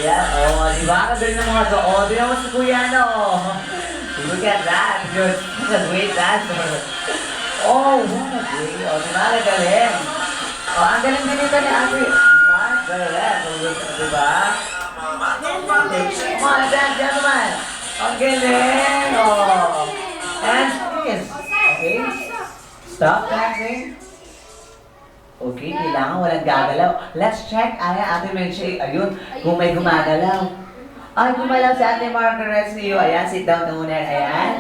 Yeah, oh, di ba? Ang galing ng mga to. Oh, di naman si Kuya, no? Look at that. You're such a great dancer. Oh, what a great. Oh, di ba? Ang galing. Oh, ang galing din ito ni Ate Mark. Galing. Di ba? Come on, dance, gentlemen. Ang galing. Oh. And please. Okay. Stop dancing. Okay, kailangan walang gagalaw. Let's check, Ate Menchie. Ayun, kung may gumagalaw. Ay, gumalaw si Ate Margaret sa iyo. Ayan, sit down na muna. Ayan.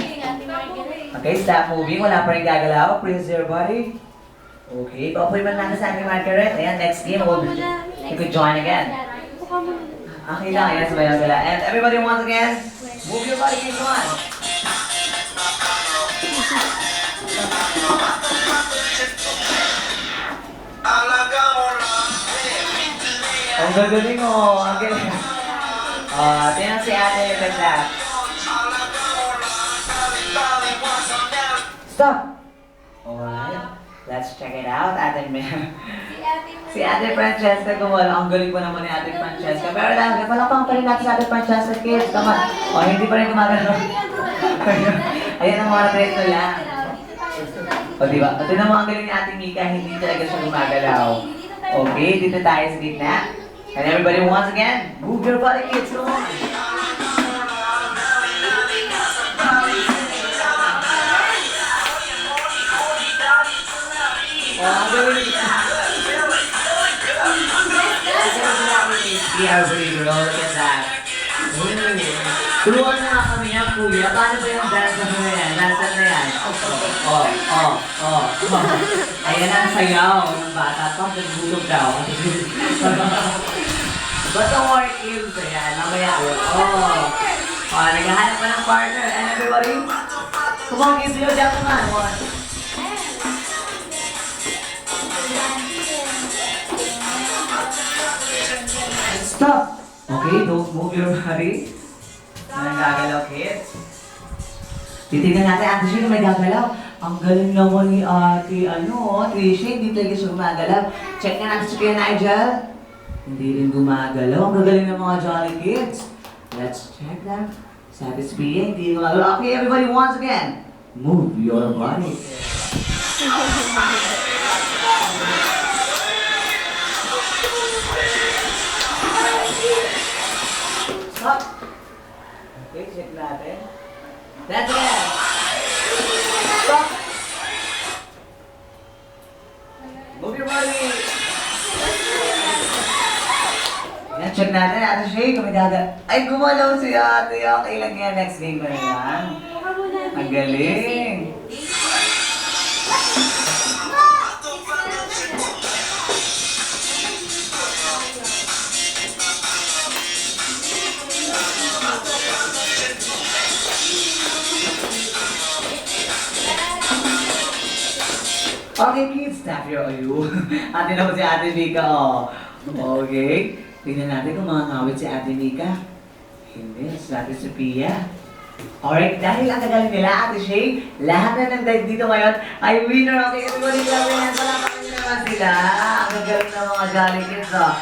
Okay, stop moving. Wala pa rin gagalaw. Freeze your body. Okay, paupoy man natin sa Ate Margaret. Ayan, next game. You could join again. Okay lang, ayan, sabayan sila. And everybody once again, move your body, keep on. Ang gagaling mo, ang galing. Tingnan si Ate Ganda. Stop! Alright, let's check it out, Ate Mel. Si Ate Francesca gumala. Ang galing pa naman ni Ate Francesca. Pero lang, palakpakan pa rin natin si Ate Francesca, kids. Come on. Hindi pa rin gumagano. Ayan ang mga treto lang. Diba? Tingnan mo ang galing ni Ate Mika, hindi talaga siya gumagalaw. Okay, dito tayo sa gitna. And everybody once again, move your body, kids, come on. Ang galing. Yeah, pretty girl, look at that. Turuan na nga kami niya, kuya. Paano ba yung dance na yan? Dance na yan. Ayan ang sayaw ng bata. Pag nagbulog daw. But don't worry, kids. Ayan, mamaya. Naghahanap pa ng partner. And everybody, come on, kids, you jump naman. Stop! Okay, don't move your body. Ang gagalaw, kids. Titignan natin, Ate Shane, may gagalaw. Ang galing naman ni Ate, Ate Shane, hindi talaga siya gumagalaw. Check na natin si Kuya Nigel. Hindi rin gumagalaw. Ang gagaling ng mga Jolly Kids. Let's check that. Sabi si Pia, hindi gumagalaw. Okay, everybody, once again, move your body. Stop! Okay, check natin. That's it! Stop! Move your body! Yan, check natin. Ate Shay, kung may daga. Ay, gumalaw si Ate. Okay lang yan. Next game pa na yan. Ang galing! Okay, kids, stop your you. Ate na po si Ate Mika, oh. Okay. Tingnan natin kung mga ngawit si Ate Mika. Hindi, sabi si Pia. Alright, dahil ang kagaling nila, Ate Shay, lahat na nang dito ngayon ay winner. Okay, everybody, clap your hands. Salamat naman sila. Ang gagaling ng mga Jolly Kids, oh.